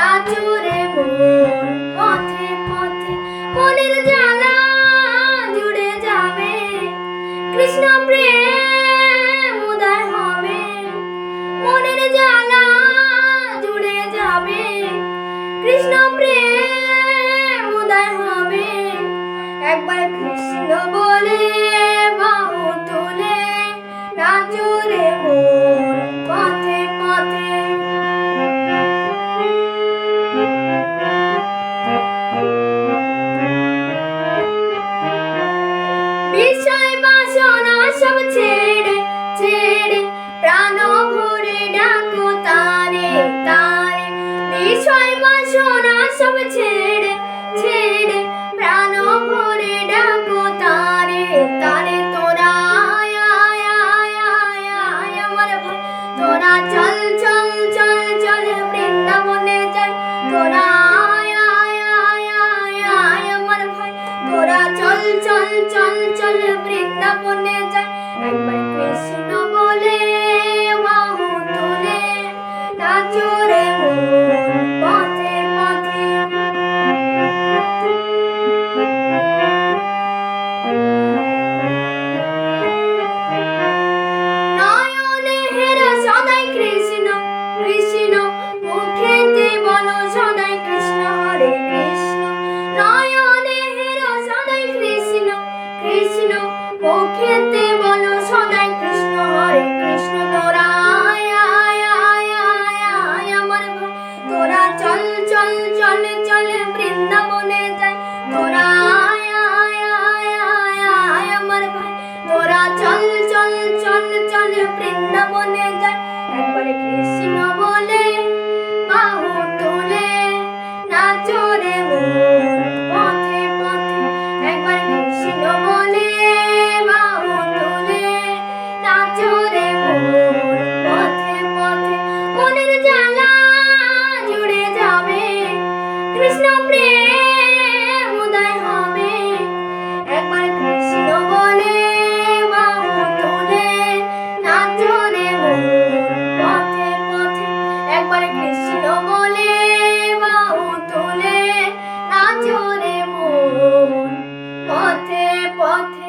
নাচরে মন পথে পথে, মনের জ্বালা জুড়ে যাবে, কৃষ্ণ প্রেম উদয় হবে, মনের জ্বালা জুড়ে যাবে, কৃষ্ণ প্রেম উদয় হবে। একবার কৃষ্ণ বলে বাহু তুলে নাচরে মন পথে পথে। বিষয় বাসনা সব ছেড়ে ছেড়ে প্রাণ ভরে ডাকো তারে তারে, বিষয় বাসনা সব ছেড়ে ছেড়ে প্রাণ ভরে ডাকো তারে তারে। তোরা আয় আয় আয় আয় আয় আমার ভাই, তোরা চল চল চল চল বৃন্দাবনে যাই, তোরা আয় আয় আয় আয় আয় আমার ভাই, তোরা চল চল চল চল বৃন্দাবনে যাই। একবার কৃষ্ণ বলে বাহু তুলে নাচরে মন পথে পথে। নয়নে হেরো সদাই কৃষ্ণ কৃষ্ণ, মুখেতে বলো সদাই কৃষ্ণ হরে কৃষ্ণ। নয়নে হেরো সদাই কৃষ্ণ কৃষ্ণ, মুখেতে বলো সদাই কৃষ্ণ হরে কৃষ্ণ। তোরা আয় আয় আয় আয় আয় আমার ভাই, তোরা চল চল চল চল বৃন্দাবনে যাই, তোরা আয় আয় আয় আয় আয় আমার ভাই, তোরা চল চল চল চল বৃন্দাবনে যাই। একবার কৃষ্ণ বলে বাহু তুলে নাচরে মন পথে পথে। একবার কৃষ্ণ বলে বাহু তুলে নাচরে মন পথে পথে, মনের জ্বালা জুড়ে যাবে, কৃষ্ণ প্রেম উদয় হবে। একবার কৃষ্ণ বলে বাহু তুলে নাচরে মন পথে পথে। একবার কৃষ্ণ বলে বাহু তুলে নাচরে মন পথে পথে।